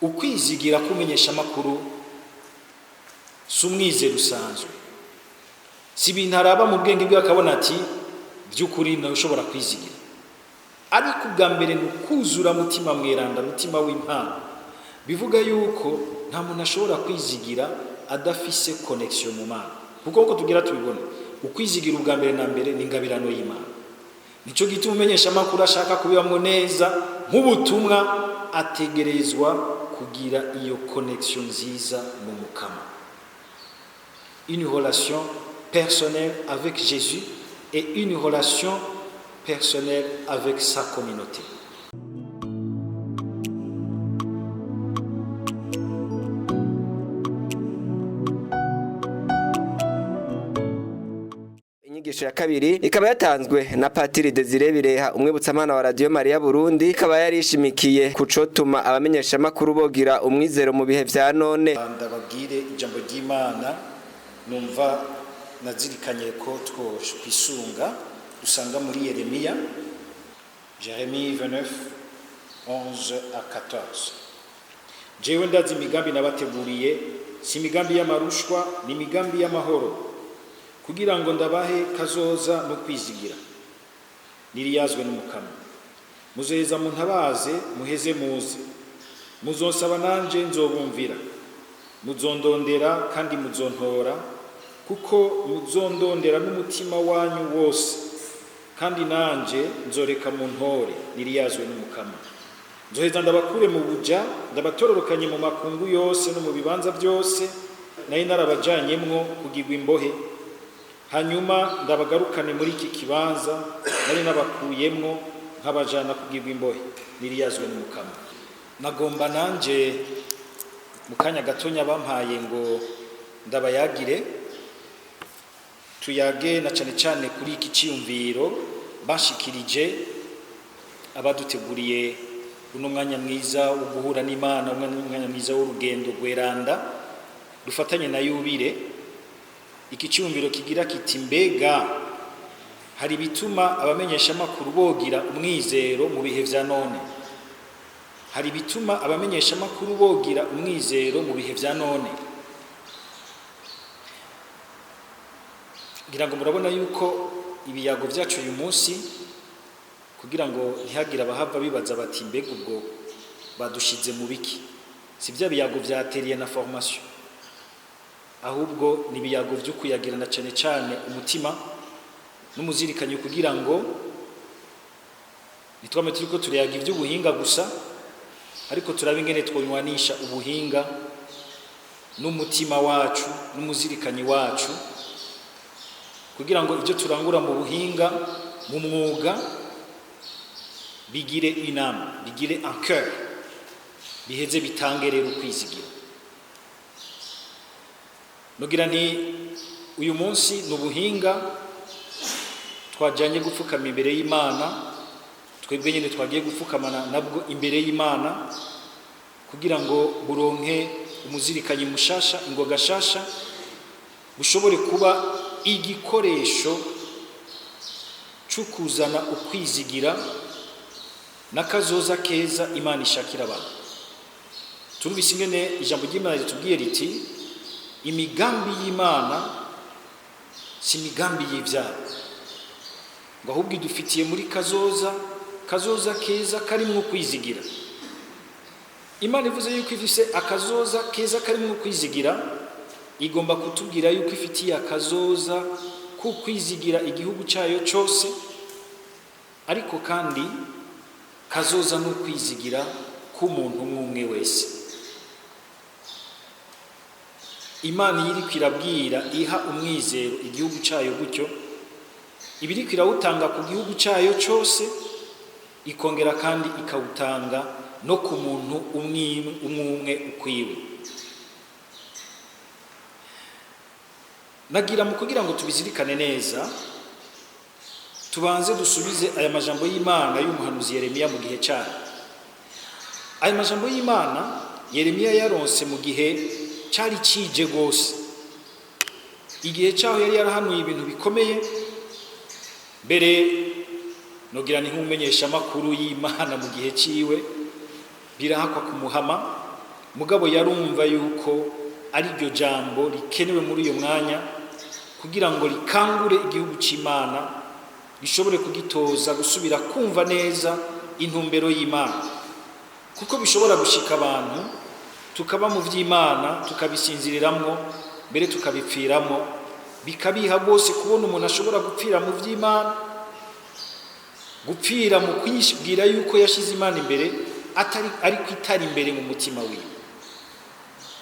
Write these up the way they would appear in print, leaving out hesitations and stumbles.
ukwizigira kumenyesha amakuru si umwizero usanzwe, si ibintu araba mu bwenge bwe akabona ati by'ukuri nawe ushobora kwizigira, ariko ubwa mbere ni ukuzura mutima mweranda, mutima w'impano. Bivuga yuko nta muntu ashobora kwizigira adafise connection mu Mana, kuko uko tugira tubibona ukwizigira ubwa mbere na mbere ni ingabirano y'Imana. Nico gituma umenyesha amakuru ashaka kubibamwo neza nk'ubutumwa ategerezwa kugira iyo connection nziza mu Mukama, une relation personnelle avec Jésus et une relation personnelle avec sa communauté. Inyigisho ya kabiri ikaba yatanzwe na Patiri Desire Bireha, umwibutsamana wa Radio Maria Burundi, ikaba yarishimikiye kucotuma abamenyesha makuru bogira umwizero mu bihe vya none. Ndababwire ijambo ry'Imana numva nazirikanye ko twisunga dusanga muri Yeremiya, Jeremie 29 11 à 14. Jewe ndazi imigambi nabateguriye, si imigambi y'amarushwa, ni imigambi y'amahoro, kugira ngo ndabahe kazoza no kwizigira. Niriyazwe n'Umukama. Muzoheza muntabaze, muheze muze. Muzonsaba nanje nzobumvira. Muzondondera kandi muzontora, kuko muzondondera n'umutima wanyu wose, kandi nanje nzoreka mu ntore. Niriyazwe n'Umukama. Nzoheza ndabakure mu buja, ndabatororokanye mu makungu yose no mu bibanza byose nari narabajanyemwo kugirwa imbohe. Hanyuma ndabagarukane muri iki kibanza nari nabakuyemwo nkabajana kugirwa imbohe. Niriyazwe n'Umukama. Nagomba nanje mu kanya gatonya bampaye ngo ndabayagire, tuyage na cane cane kuri iki ciyumviro bashikirije abaduteguriye uno mwanya mwiza wo guhura n'Imana, umwanya mwiza w'urugendo rweranda dufatanye na Yubile. Iki cyumviro kigira kiti mbega hari bituma abamenyesha makuru bogira umwizero mu bihe vya none, hari bituma abamenyesha makuru bogira umwizero mu bihe vya none. Ngira ngo murabona yuko ibiyago byacu uyu munsi, kugira ngo ntihagira abahava bibaza bati mbega ubwo badushize mu biki, si bya biyago byateriye na formation, ahubwo ni ibiyago byo kuyagirana cyane cyane umutima n'umuzirikanyo, kugira ngo nitwame turiko turiyaga iby'ubuhinga gusa, ariko turabe ingene twonywanisha ubuhinga n'umutima wacu n'umuzirikanyi wacu, kugira ngo ibyo turangura mu buhinga mu mwuga bigire inama, bigire un cœur, biheze bitange rero kwizigira. Nugira ni uyu munsi n'ubuhinga twajanye gupfukama imbere y'Imana, twebwe nyene twagiye gupfukamana nabwo imbere y'Imana, kugira ngo buronke umuzirikanyi mushasha, ingoga shasha, bushobore kuba igikoresho cukuzana ukwizigira n'akazoza keza Imana ishakira abantu. Turumvise ingene ijambo ry'Imana ritubwiye riti imigambi y'Imana si imigambi y'ivyaha, ngo ahubwo idufitiye muri kazoza keza karimwo kwizigira. Imana ivuze yuko ifise akazoza keza karimwo kwizigira, igomba kutubwira yuko ifitiye akazoza ku kwizigira igihugu cyayo cyose, ariko kandi kazoza no kwizigira ku muntu umwe wese. Imana yiri kwirabwira iha umwizero igihugu cyayo gutyo, ibiri kwirawutanga ku gihugu cyayo cyose, ikongera kandi ikawutanga no ku muntu umwe ukwiwe. Nagira mu kugira ngo tubizirikane neza, tubanze dusubize aya majambo y'Imana y'umuhanuzi Yeremiya mu gihe cyayo. Aya majambo y'Imana Yeremiya yaronse mu gihe cyari cije gose, igihe cyaho yari yarahanuye ibintu bikomeye. Mbere nogira ni nk'umumenyesha makuru y'Imana mu gihe ciwe birahakwa kumuhama, mugabo yarumva yuko ari ryo jambo rikenewe muri uyo mwanya kugira ngo rikangure igihugu c'Imana, bishobore kugitoza gusubira kumva neza intumbero y'Imana, kuko bishobora gushika abantu tukaba mu vy'Imana tukabisinziriramwo mbere tukabipfiramwo, bikabiha rwose kubona umuntu ashobora gupfira mu vy'Imana, gupfira mu kwibwira yuko yashize Imana imbere ariko itari imbere mu mutima wiwe.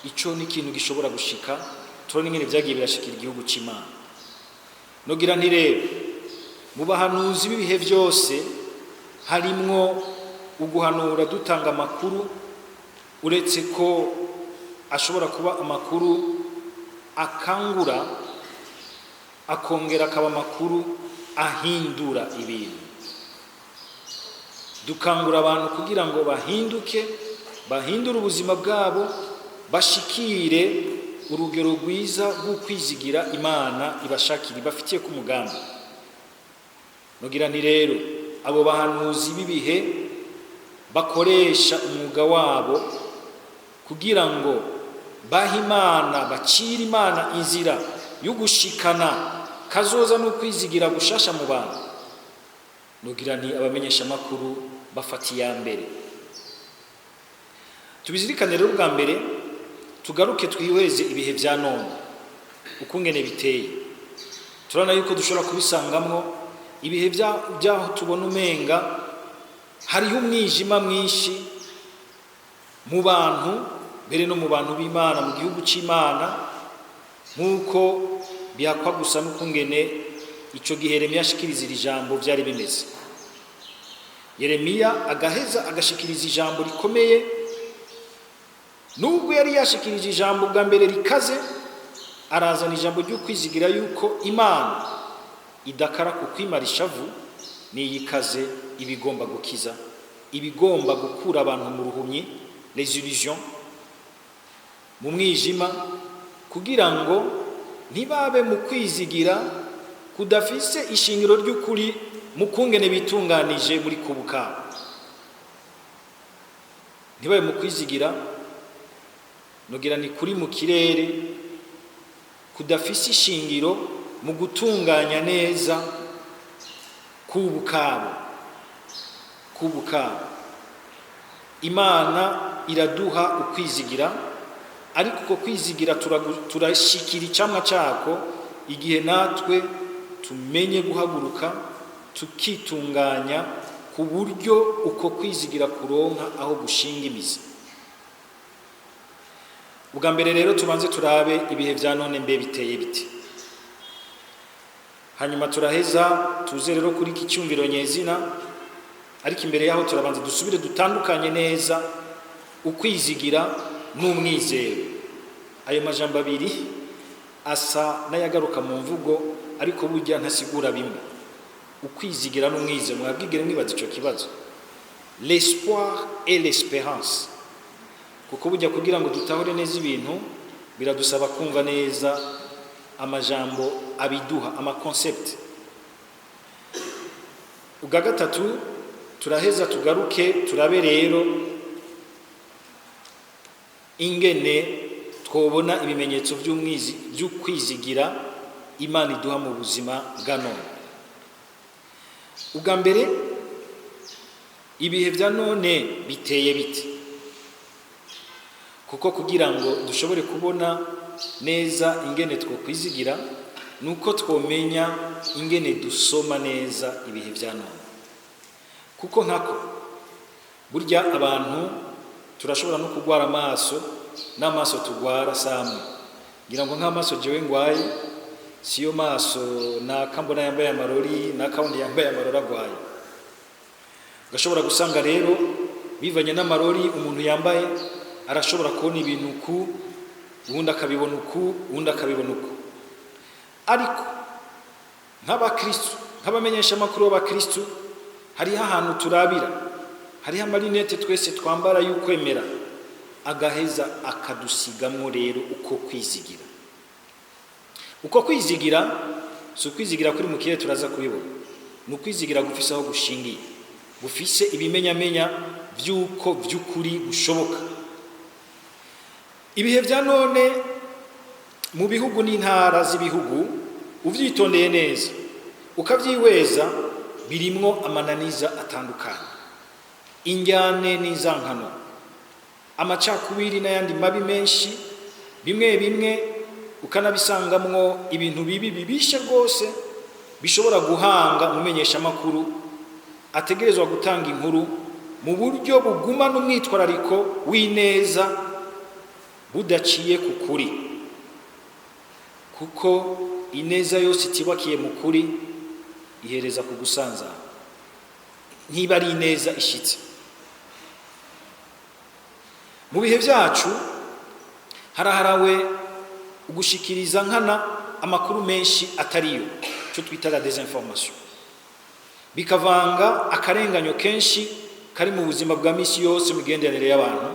Ico ni ikintu gishobora gushika, turone ingene vyagiye birashikira igihugu c'Imana. Nogira nti rero mu bahanuzi b'ibihe vyose harimwo uguhanura dutanga amakuru, uretse ko ashobora kuba amakuru akangura, akongera akaba amakuru ahindura ibintu. Dukangura abantu kugira ngo bahinduke, bahindure ubuzima bwabo, bashikire urugero rwiza rw'ukwizigira Imana ibashakira ibafitiye ku mugambi. Nogira nti rero abo bahanuzi b'ibihe bakoresha umwuga wabo kugira ngo bahe Imana, bacire Imana inzira yo gushikana kazoza no kwizigira gushasha mu bantu. Nogira nti abamenyesha makuru bafati ya mbere. Tubizirikane rero bwa mbere, tugaruke twihweze ibihe vya none ukungene biteye. Turana yuko dushobora kubisangamwo ibihe vyaho tubona umenga hariho umwijima mwinshi mu bantu, mbere no mu bantu b'Imana, mu gihugu c'Imana, nk'uko bihakwa gusa n'ukungene ico gihe Yeremiya ashikiriza iri jambo vyari bimeze. Yeremiya agaheza agashikiriza ijambo rikomeye, nubwo yari yashikirije ijambo bwa mbere rikaze, arazana ijambo ryo kwizigira yuko Imana idakara ku kwimara ishavu, niyikaze ibigomba gukiza, ibigomba gukura abantu mu ruhumyi, les illusions, mu mwijima, kugira ngo ntibabe mu kwizigira kudafise ishingiro ry'ukuri mu kungene bitunganije muri kubuka. Ntibabe mu kwizigira, nogira ni kuri mu kirere kudafise ishingiro mu gutunganya neza kubukabo. Imana iraduha ukwizigira, ariko uko kwizigira turashikira icamwa cako igihe natwe tumenye guhaguruka tukitunganya ku buryo uko kwizigira kuronka aho gushinga imizi. Ubwa mbere rero tubanze turabe ibihe vya none mbe biteye biti, hanyuma turaheza tuze rero kuri iki cyumviro nyezina, ariko imbere yaho turabanza dusubire dutandukanye neza ukwizigira n'umwizero. Ayo majambo abiri asa n'ayagaruka mu mvugo, ariko burya ntasigura bimwe. Ukwizigira n'umwizero, mwabwigere mwibaza ico kibazo, l'espoir et l'espérance, kuko burya kugira ngo dutahure neza ibintu biradusaba kumva neza amajambo abiduha, ama concept. Ubwa gatatu turaheza tugaruke turabe rero ingene twobona ibimenyetso by'ukwizigira Imana iduha mu buzima bwa none. Ubwa mbere, ibihe vya none biteye biti, kuko kugira ngo dushobore kubona neza ingene twokwizigira nuko twomenya ingene dusoma neza ibihe vya none. Kuko nkako burya abantu turashobora no kugwara amaso, n'amaso tugwara samwe. Ngira ngo nk'amaso jewe ngwaye siyo maso nakambona yambaye amarori nakawundi yambaye amarori agwaye. Gashobora gusanga rero bivanye n'amarori umuntu yambaye arashobora kubona ibintu ku, ubundi akabibona uku, ubundi akabibona uku. Ariko nk'abakristo, nk'abamenyesha makuru b'abakristo, hariho ahantu turabira, hariho amarinete twese twambara y'ukwemera, agaheza akadusigamwo rero uko kwizigira. Uko kwizigira si ukwizigira kuri mu kirere turaza kubibona, ni ukwizigira gufise aho gushingiye, gufise ibimenyamenya by'uko by'ukuri bushoboka. ibihe bya none mu bihugu n'intara z'ibihugu uvyitondeye neza ukavyihweza birimwo amananiza atandukanye, injyane n'izankano, amacakubiri n'ayandi mabi menshi, bimwe bimwe ukanabisangamwo ibintu bibi bibishe rwose bishobora guhanga umumenyeshamakuru ategerezwa gutanga inkuru mu buryo bugumana umwitwarariko w'ineza budaciye ku kuri, kuko ineza yose itibakiye mu kuri ihereza ku gusanzara, ntiba ari ineza ishitse. Mu bihe byacu haraharawe ugushikiriza nkana amakuru menshi atariyo, cyo twita la désinformation, bikavanga akarenganyo kenshi kari mu buzima bwa misi yose mu migenderanire y'abantu,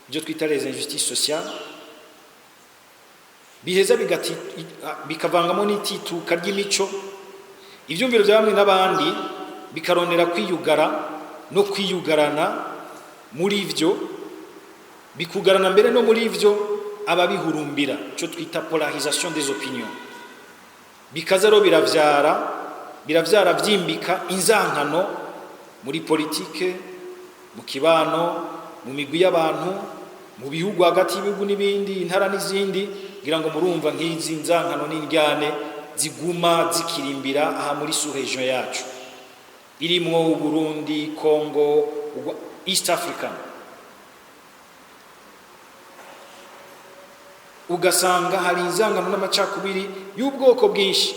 ibyo twita les injustices sociales, biheza bikavangamo n'itituka ry'imico, ivyumviro bya bamwe n'abandi bikaronera kwiyugara no kwiyugarana muri ivyo, bikugarana mbere no muri ivyo ababihurumbira, cyo twita polarisation des opinions, bikaza ro biravyara vyimbika inzankano muri politike, mu kibano, mu migwi y'abantu, mu bihugu hagati y'ibihugu n'ibindi, intara n'izindi, kugira ngo murumva nk'izi nzankano n'indyane ziguma zikirimbira aha muri sous-region yacu irimwo Burundi, Congo, East Africa. Ugasanga hari inzangano n'amacakubiri y'ubwoko bwinshi.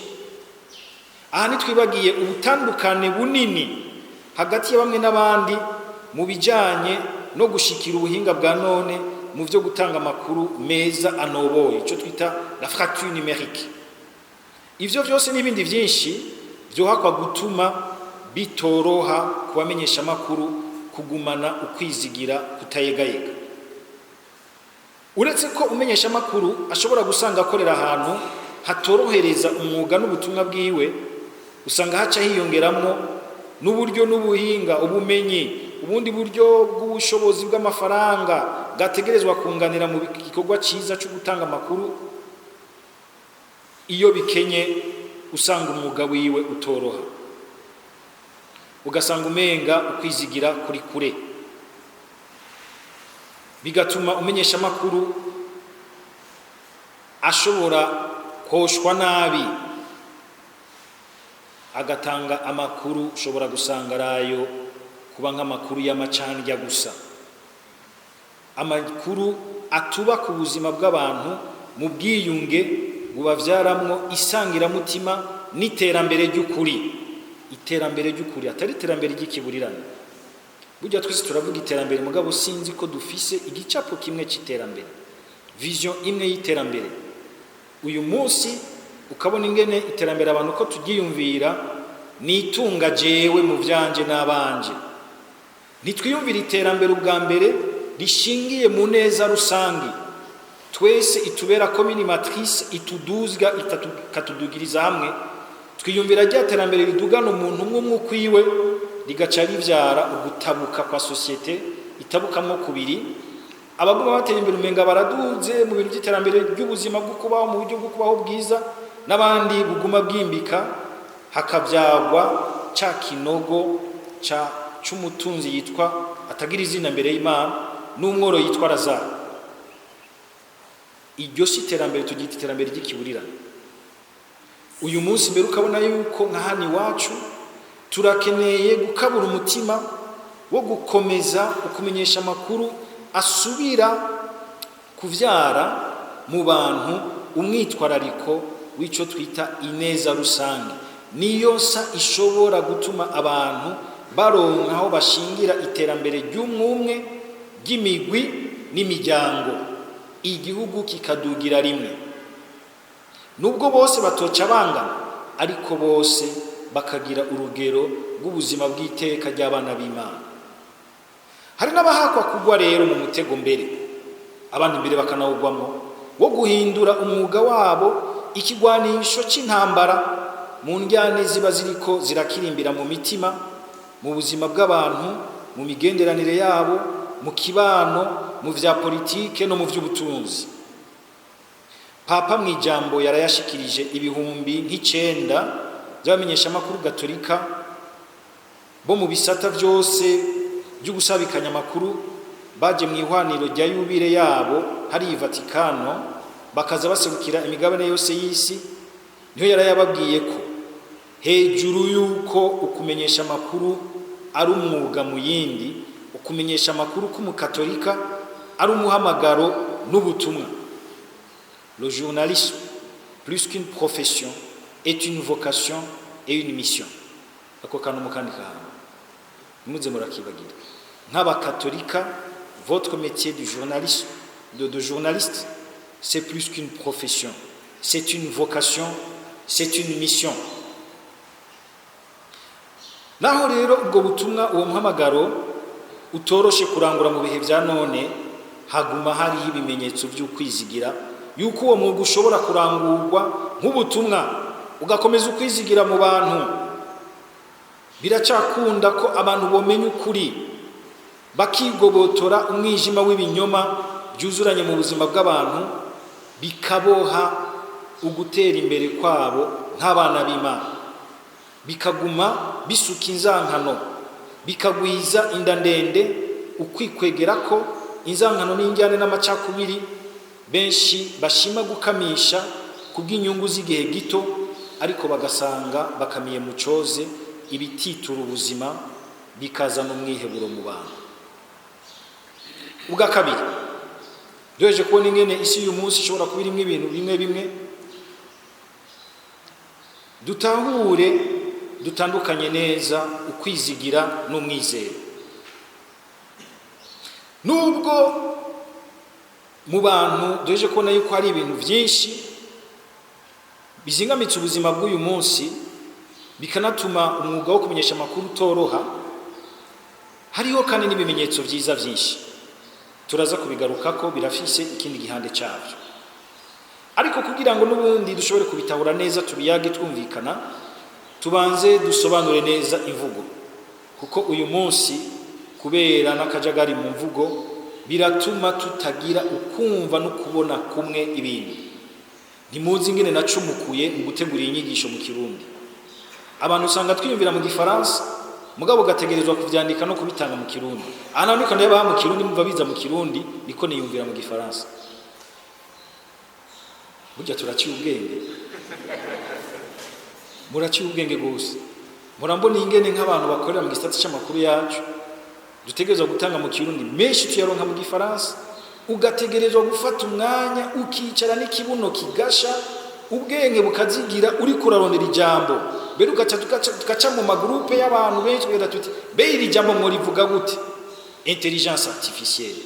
Aha nitwibagiye ubutandukane bunini hagati ya bamwe n'abandi mu bijanye no gushikira ubuhinga bwa none mu byo gutanga amakuru meza anoboye, cyo twita la fracture numérique. Ivyo byose n'ibindi byinshi byohakwa gutuma bitoroha kubamenyesha amakuru kugumana ukwizigira kutayegayega. Uretse ko umenyesha amakuru ashobora gusanga akorera ahantu hatorohereza umwuga n'ubutumwa bwiwe, usanga haca hiyongeramwo n'uburyo n'ubuhinga, ubumenyi, ubundi buryo bw'ubushobozi bw'amafaranga gategerezwa kunganira mu gikorwa ciza cyo gutanga amakuru. Iyo bikenye usanga umwuga wiwe utoroha, ugasanga umenga ukwizigira kuri kure, bigatuma umenyesha amakuru ashobora koshwa nabi, agatanga amakuru ushobora gusanga arayo kuba nk'amakuru y'amacandya gusa, amakuru atuba ku buzima bw'abantu mu bwiyunge bubavyaramwo isangiramutima n'iterambere ry'ukuri, iterambere ry'ukuri atari iterambere ry'ikiburirane. Burya twese turavuga iterambere, mugabo sinzi ko dufise igicapo kimwe c'iterambere, vision imwe y'iterambere. Uyu munsi ukabona ingene iterambere abantu ko tugiyumvira nitunga jewe mu vyanje n'abanje, nitwiyumvira iterambere ubwa mbere rishingiye mu neza rusangi, twese itubera commune matrice, ituduzga ikatudugiriza hamwe, twiyumvira rya terambere ridugana umuntu umwe kwiwe, rigaca rivyara ugutabuka kwa societe itabukamwo kubiri. Abaguma bateye imbere umenga baraduze mu bintu by'iterambere ry'ubuzima bwo kubaho mu buryo bwo kubaho bwiza, n'abandi buguma bwimbika, hakavyagwa ca kinogo c'umutunzi yitwa atagira izina mbere y'Imana n'umworo yitwa Lazaro. Iryo si iterambere, tugita iterambere ry'ikiburirane. Uyu munsi mbere ukabona yuko nka hano iwacu turakeneye gukabura umutima wo gukomeza ukumenyesha amakuru asubira kuvyara mu bantu umwitwarariko w'ico twita ineza rusange, niyo sa ishobora gutuma abantu baronka aho bashingira iterambere ry'umwumwe, ry'imigwi n'imiryango, igihugu kikadugira rimwe. Nubwo bose batoca bangana, ariko bose bakagira urugero rw'ubuzima bw'iteka ry'abana b'Imana. Hari n'abahakwa kugwa rero mu mutego mbere, abandi mbere bakanawugwamo, wo guhindura umwuga wabo ikigwanisho c'intambara mu njyane ziba ziriko zirakirimbira mu mitima, mu buzima bw'abantu, mu migenderanire yabo, mu kibano, mu vya politike no mu vy'ubutunzi. Papa mu ijambo yarayashikirije ibihumbi nk'icenda by'abamenyeshamakuru gatolika bo mu bisata byose byo gusabikanya amakuru baje mu ihwaniro rya yubire yabo hari i Vatikano, bakaza baserukira imigabane yose y'isi. Niho yarayababwiye ko hejuru yuko ukumenyesha amakuru ari umwuga mu yindi, ukumenyesha amakuru k'umukatolika ari umuhamagaro n'ubutumwa. Le journalisme, plus qu'une profession, est une vocation et une mission. Ako kantu mukandika hano muze murakibagira. Nk'abakatolika, votre métier du journalisme, de journaliste, c'est plus qu'une profession, c'est une vocation, c'est une mission. Naho rero ubwo butumwa, uwo muhamagaro utoroshe kurangura mu bihe vya none, haguma hariho ibimenyetso by'ukwizigira yuko uwo mwuga ushobora kurangurwa nk'ubutumwa, ugakomeza ukwizigira mu bantu. Biracakunda ko abantu bomenya ukuri, bakigobotora umwijima w'ibinyoma byuzuranye mu buzima bw'abantu, bikaboha ugutera imbere kwabo nk'abana b'Imana, bikaguma bisuka inzankano, bikagwiza inda ndende, ukwikwegera ko inzankano n'injyane n'amacakubiri benshi bashima gukamisha kubw'inyungu z'igihe gito, ariko bagasanga bakamiye mu coze ibititura ubuzima, bikazana umwiheburo mu bantu. Ubwa kabiri, duheje kubona ingene isi uyu munsi ishobora kuba irimo ibintu bimwe bimwe, dutahure dutandukanye neza ukwizigira n'umwizero. Nubwo mu bantu duheje kubona yuko hari ibintu byinshi bizingamitse ubuzima bw'uyu munsi, bikanatuma umwuga wo kumenyesha amakuru utoroha, hariho kandi n'ibimenyetso byiza byinshi. Turaza kubigaruka ko birafise ikindi gihande cyavyo, ariko kugira ngo n'ubundi dushobore kubitahura neza, tubiyage twumvikana, tubanze dusobanure neza imvugo, kuko uyu munsi kubera n'akajagari mu mvugo biratuma tutagira ukumva no kubona kumwe ibintu. Ntimuzi ingene nacumukuye mu gutegura inyigisho mu Kirundi. Abantu usanga twiyumvira mu Gifaransa, mugabo gategerezwa kuvyandika no kubitanga mu Kirundi. Ana niko ndeba mu Kirundi, mumva biza mu Kirundi, niko niyumvira mu Gifaransa. Burya turaciye ubwenge, muraciye ubwenge gose. Murambona ingene nk'abantu bakorera mu gisata cy'amakuru yacu, dutegerezwa gutanga mu Kirundi menshi tuyaronka mu Gifaransa, ugategerezwa gufata umwanya ukicara n'ikibuno kigasha, ubwenge bukazigira, uri kurarondera ijambo. Bero tukaca mu magroupe y'abantu benshi tweda tuti be iri jambo mworivuga gute? Intelligence artificielle,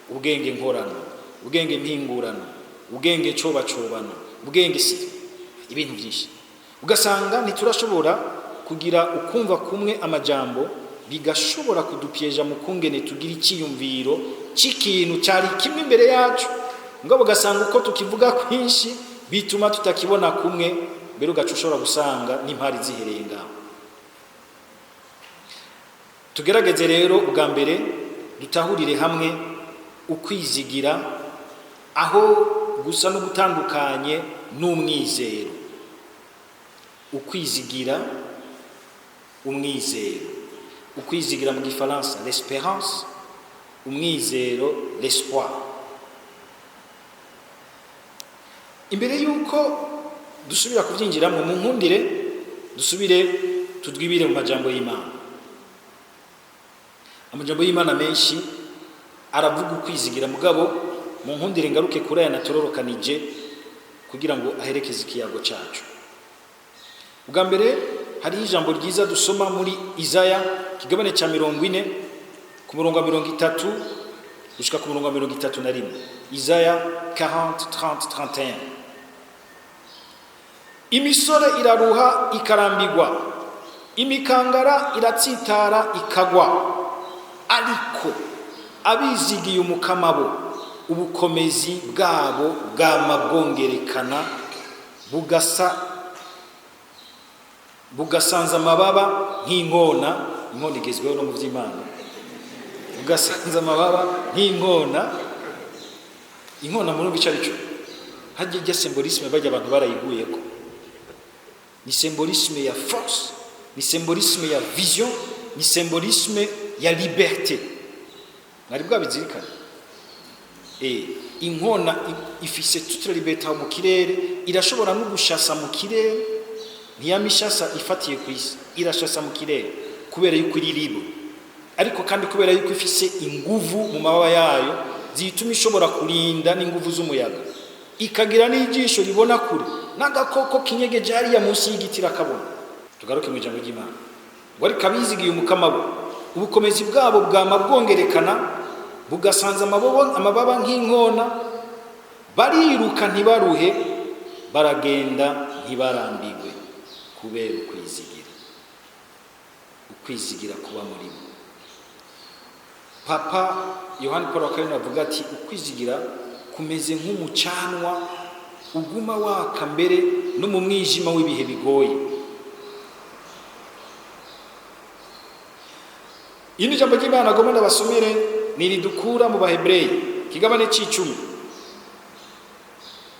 ubwenge nkorano, ubwenge mpingurano, ubwenge cobacobano, ubwenge si ibintu byinshi. Ugasanga ntiturashobora kugira ukumva kumwe amajambo, bigashobora kudupyeja mu kungene tugira ikiyumviro c'ikintu cyari kimwe imbere yacu, ngabo ugasanga uko tukivuga kwinshi bituma tutakibona kumwe, bero gacushobora gusanga n'impari zihereye ngaho. Tugerageze rero ubwa mbere dutahurire hamwe ukwizigira aho gusa no gutandukanye n'umwizero. Ukwizigira, umwizero. Ukwizigira mu Gifaransa l'espérance, umwizero l'espoir. Imbere yuko dusubira kuvyinjiramo, mu nkundire dusubire tudwibire mu majambo y'Imana. Amajambo y'Imana menshi aravuga ukwizigira, mugabo mu nkundire ngaruke kuri aya natororokanije kugira ngo aherekeze ikiyago cyacu. Ubwa mbere hari ijambo ryiza dusoma muri Isaya kigabane cya 40 ku murongo wa 30 gushika ku murongo wa 31. Isaya 40:30-31. Imisore iraruha ikarambigwa, imikangara iratsitara ikagwa, ariko abizigiye umukama bo ubukomezi bwabo bwama bwongerekana, bugasanza amababa nk'inkona. Inkona igezweho no mu vy'Imana, ugasanza amababa nk'inkona. Inkona muri bica rico hajye ijya symbolisme bajya abantu barayiguyeko, ni symbolisme ya force, ni symbolisme ya vision, ni symbolisme ya liberté. Mwari bwabizirikana inkona ifise toute la liberté mu kirere, irashobora no gushasa mu kirere, ntiyamishasa ifatiye ku isi, irashasa mu kirere kubera yuko iri libre, ariko kandi kubera yuko ifise inguvu mu mababa yayo zituma ishobora kurinda n'inguvu z'umuyaga, ikagira n'ijisho ribona kure, n'agakoko kinyegeje hariya munsi y'igiti rakabona. Tugaruke mu ijambo ry'Imana ngo ariko abizigiye umukama bo ubukomezi bwabo bwama bwongerekana, bugasanza amababa nk'inkona, bariruka ntibaruhe, baragenda ntibarambirwe kubera ukwizigira kuba muri bo. Papa Yohani Paul wa kabiri avuga ati ukwizigira kumeze nk'umucanwa uguma waka mbere no mu mwijima w'ibihe bigoye. Ini jambo ry'Imana agomba ndabasomere niridukura mu Bahebreyi kigabane c'icumi.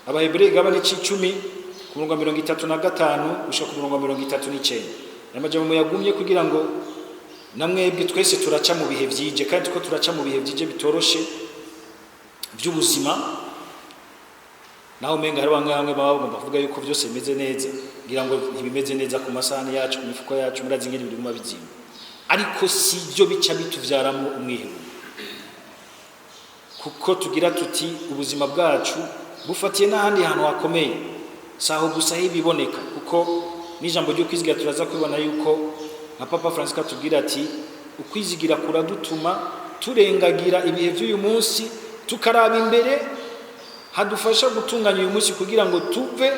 Abahebreyi kigabane c'icumi ku murongo 35 gushika ku murongo 39. Namajambo yagumye kugira ngo namwebwe twese turaca mu bihe vyije, kandi tuko turaca mu bihe vyije bitoroshe by'ubuzima. Naho menga hari bamwe baba bavuga yuko byose bimeze neza, ngira ngo ntibimeze neza ku masahani yacu, ku mifuko yacu, murazi ngene biguma bizima, ariko si byo bica bituvyaramo umwihebo, kuko tugira tuti ubuzima bwacu bufatiye n'ahandi hantu hakomeye, saho gusa hibiboneka, kuko n'ijambo ryo kwizigira turaza kubona yuko na Papa Francis atubwira ati ukwizigira kuradutuma turengagira ibihe by'uyu munsi, tukaraba imbere, hadufasha gutunganya uyu munsi kugira ngo tuve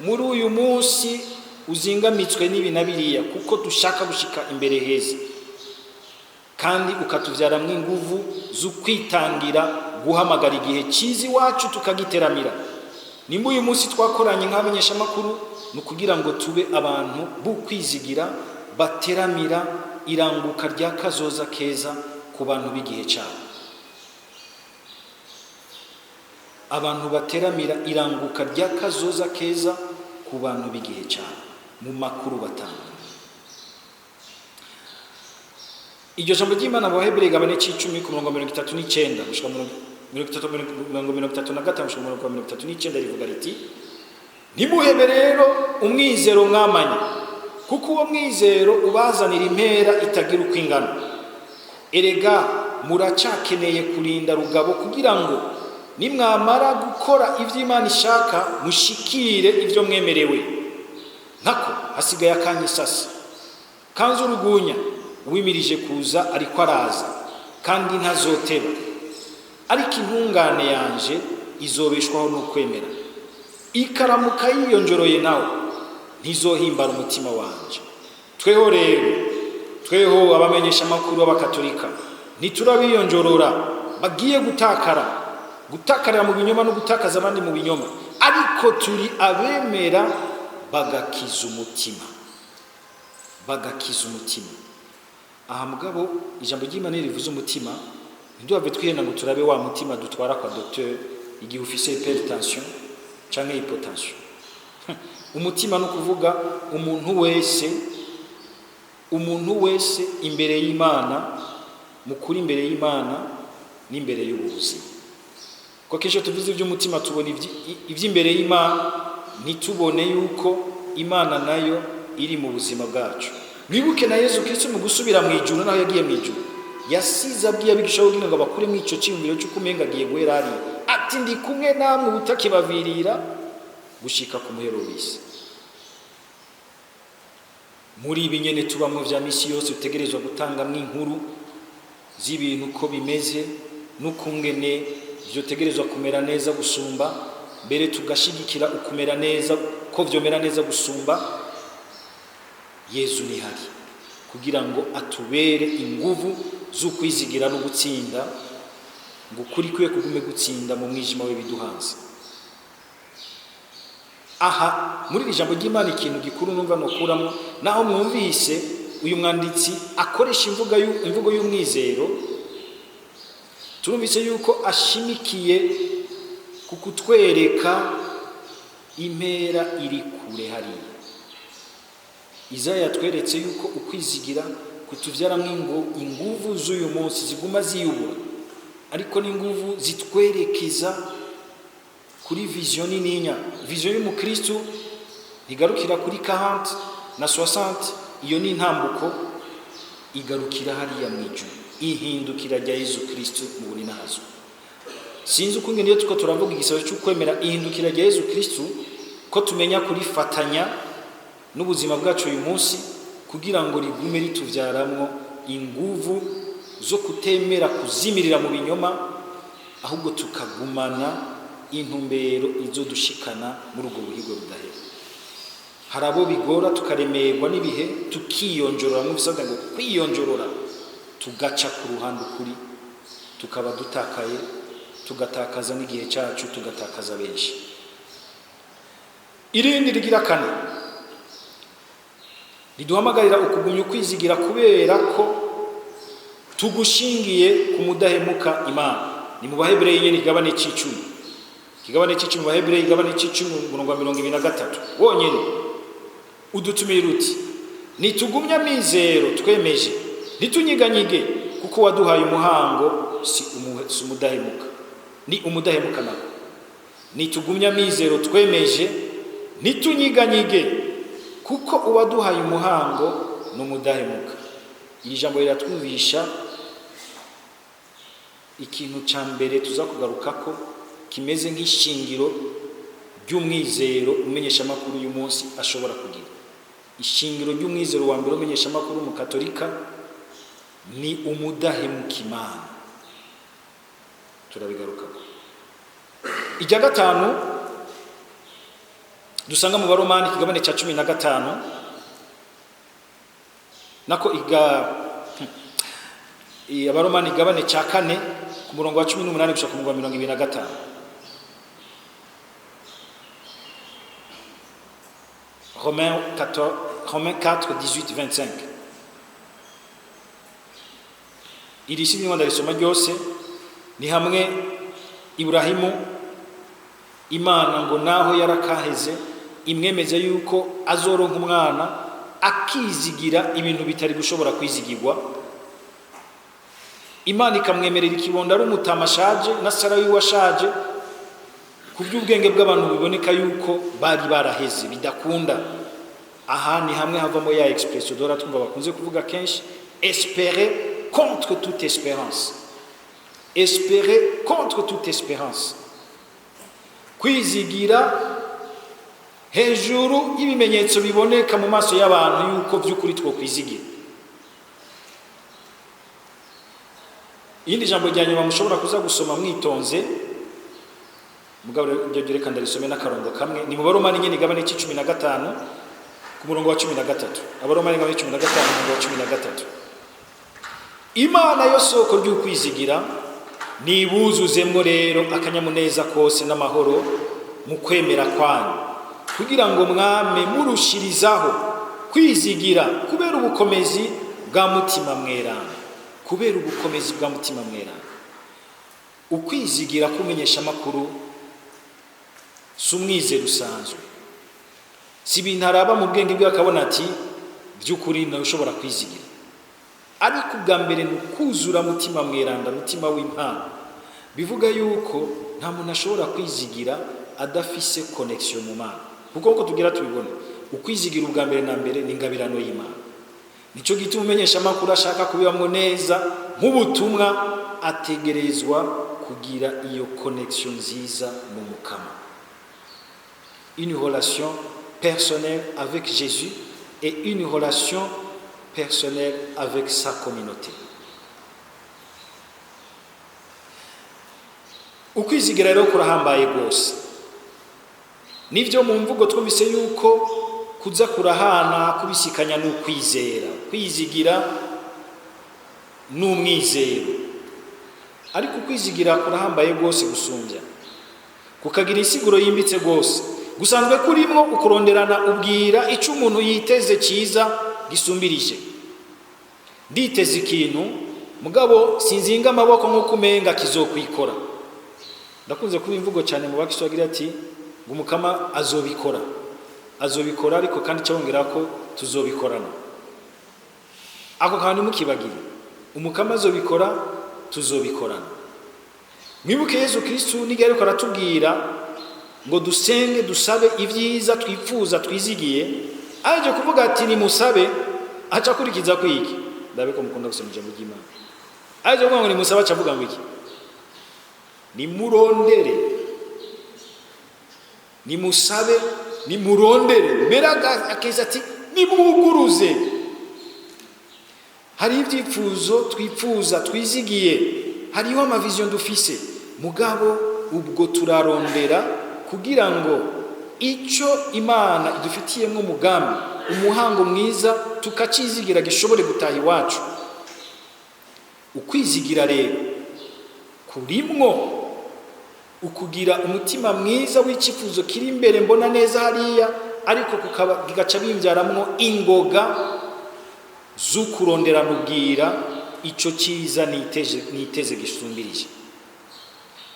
muri uyu munsi uzingamitswe n'ibi na biriya, kuko dushaka gushika imbere heza, kandi ukatuvyaramwe inguvu zo kwitangira guhamagara igihe cizi wacu tukagiteramira. Nimba uyu munsi twakoranye nk'abanyesha makuru no kugira ngo tube abantu bukwizigira bateramira iranguka rya kazoza keza ku bantu b'igihe cyabo, abantu bateramira iranguka rya kazoza keza ku bantu b'igihe cyabo mu makuru batanga. Iryo jambo ry'Imana mu Bahebreyi gabane c'icumi ku murongo 39 gushika mu 35 gushika mu 39 rivuga riti ntimuhebe rero umwizero mwamanye, kuko uwo mwizero ubazanira impera itagira uko ingana. Erega muracakeneye kurinda rugabo kugira ngo nimwamara gukora ivyo Imana ishaka mushikire ivyo mwemerewe. Nako hasigaye akanya isasi, kanzu urugunya uwimirije kuza ariko araza, kandi ntazoteba, ariko intungane yanje izobeshwaho no kwemera. Ikaramuka yiyonjoroye nawe ntizohimbara umutima wanje. Tweho rero, tweho abamenyesha makuru b'abakatolika ntiturabiyonjorora bagiye gutakarira mu binyoma no gutakaza abandi mu binyoma, ariko turi abemera bagakiza umutima. Aha mugabo ijambo ry'Imana rivuze umutima, ntiduhave twihenda ngo turabe wa mutima dutwara kwa docteur igihe ufise hypertension canke hypotension. Umutima no kuvuga umuntu wese imbere y'Imana, mukuri imbere y'Imana n'imbere y'ubuzima. Ko kesho tuvuze iby'umutima tubona iby'imbere y'Imana, nitubone yuko Imana nayo iri mu buzima bwacu. Mwibuke na Yesu Kristo mu gusubira mu ijuru, naho yagiye mu ijuru yasize abwiye abigisha kugira ngo bakure mu ico cyumviro cyo kumenga agiye guhera ari ati ndi kumwe namwe utakibavirira gushika ku muhero w'isi. Muri ibi nyene tubamwe vya misi yose utegerezwa gutanga inkuru z'ibintu ko bimeze n'ukungene byo tegerezwa kumera neza gusumba, mbere tugashigikira ukumera neza ko vyomera neza gusumba. Yesu ni hari kugira ngo atubere inguvu zo kwizigira no gutsinda, ngo kuri kwe kugume gutsinda mu mwijima w'ibiduhanze. Aha muri ijambo ry'Imana ikintu gikuru numva no kuramo, naho mwumvise uyu mwanditsi akoresha imvugo y'umwizero, turumvise yuko ashimikiye kukutwereka impera iri kure hariya. Izaya yatweretse yuko ukwizigira kutuvyaramwo inguvu z'uyu munsi ziguma ziyubura, ariko n'inguvu zitwerekeza kuri vision nininya. Vision y'umukristo igarukira kuri 40 na 60, iyo ni intambuko igarukira hariya mw'ijuru, ihindukira rya Yesu Kristo mu buri nahazo. Sinzi uko ngene tuko turavuga igisabo cyo kwemera ihindukira rya Yesu Kristo, ko tumenya kurifatanya n'ubuzima bwacu uyu munsi kugira ngo rigume rituvyaramwo inguvu zo kutemera kuzimirira mu binyoma, ahubwo tukagumana intumbero izo dushikana muri ubwo buhigo budahera. Harabo bigora tukaremerwa n'ibihe, tukiyonjorora mu bisabwa ngo kwiyonjorora, tugaca ku ruhande kuri, tukaba dutakaye, tugatakaza n'igihe cyacu, tugatakaza benshi. Irindi rigira kane riduhamagarira ukugumya ukwizigira kubera ko tugushingiye ku mudahemuka Imana. Ni mu Baheburayo nyene igabane c'icumi, igabane c'icumi, Baheburayo igabane c'icumi umurongo wa 23 wonyene udutumira uti nitugumya mizero twemeje nitunyiganyige kuko waduhaye umuhango si umudahemuka, ni umudahemuka nako. Nitugumya mizero twemeje nitunyiganyige kuko uwaduhaye umuhango n'umudahemuka. Iri jambo riratwumvisha ikintu ca mbere tuza kugaruka ko kimeze nk'ishingiro ry'umwizero umenyesha makuru uyu munsi ashobora kugira. Ishingiro ry'umwizero wa mbere umenyesha makuru mu Katolika ni umudahemuka Imana. Turabigarukako. Ijya gatanu dusanga mu Baromani kigabane ca 15 nako Abaromani igabane ca 4 ku murongo wa 18 gushika ku murongo wa 25. Romains 4, 18, 25. Iri si niwanda risoma ryose ni hamwe Ibrahimu Imana ngo naho yarakaheze imwemeze yuko azoronka umwana akizigira ibintu bitari gushobora kwizigirwa. Imana ikamwemerera ikibondo ari umutamashaje na Sara wiwashaje, ku by'ubwenge bw'abantu biboneka yuko bari baraheze bidakunda. Aha ni hamwe havamo ya expression dora twumva bakunze kuvuga kenshi, espérer contre toute espérance. Espérer contre toute espérance. Kwizigira hejuru y'ibimenyetso biboneka mu maso y'abantu yuko by'ukuri two kwizigira. Indi jambo rya nyuma mushobora kuza gusoma mwitonze, mugabo ryo reka ndarisome n'akarongo kamwe, ni mu Baromani nyene igabane c'15 ku murongo wa 13. Abaromani igabane 15 umurongo wa 13. Imana yo soko ry'ukwizigira nibuzuzemwo rero akanyamuneza kose n'amahoro mu kwemera kwanyu, kugira ngo mwame murushirizaho kwizigira kubera ubukomezi bwa mutima mwerana, kubera ubukomezi bwa mutima mwerana. Ukwizigira kumenyesha makuru sumwizero usanzwe, si bintu araba mu bwenge bwe akabona ati by'ukuri nawe ushobora kwizigira, ariko ubwa mbere ni ukuzura mutima mweranda, mutima w'impano. Bivuga yuko nta muntu ashobora kwizigira adafise connection mu Mana, kuko uko tugira tubibona ukwizigira ubwa mbere na mbere ni ingabirano y'Imana. Nico gituma umenyesha makuru ashaka kubibamwo neza nk'ubutumwa, ategerezwa kugira iyo connection nziza mu Mukama, une relation personnelle avec Jésus et une relation personnelle avec sa communauté. Ukwizigira rero kurahambaye gose. Nivyo mu mvugo twumvise yuko kuza kurahana kubisikanya n'ukwizera, kwizigira n'umwizero, ariko kwizigira kurahambaye gose gusumbya, kukagira insiguro yimbitse gose, gusanzwe kurimo ukuronderana ubwira ico umuntu yiteze ciza gisumbirije. Nditeze ikintu mugabo sinzinga amaboko nk'uko umenga kizokwikora. Ndakunze kuba imvugo cyane mu bakristo bagira ati ngo umukama azobikora ariko kandi cyongera ko tuzobikorana. Ako kantu mukibagire, umukama azobikora tuzobikorana. Mwibuke Yesu Kristo nige ariko aratubwira ngo dusenge dusabe ibyiza twifuza twizigiye, aje kuvuga ati ni musabe aca kurikiza kwiki. Ndabe ko mukunda gusoma ijambo ry'Imana. Aje kuvuga ngo ni musabe aca avuga ngo iki? Ni murondere, ni musabe, ni murondere. Meraga akeza ati ni muguruze. Hari ibyifuzo twifuza twizigiye, hariho amavision dufise, mugabo ubwo turarondera kugira ngo icyo Imana idufitiyemo umugambi, umuhango mwiza tukacizigira gishobore gutaha iwacu. Ukwizigira rero kurimwo ukugira umutima mwiza w'icyifuzo kiri imbere mbona neza hariya, ariko kigaca bimvyaramwo ingoga z'ukurondera mubwira ico cyiza niteze gisumbirije.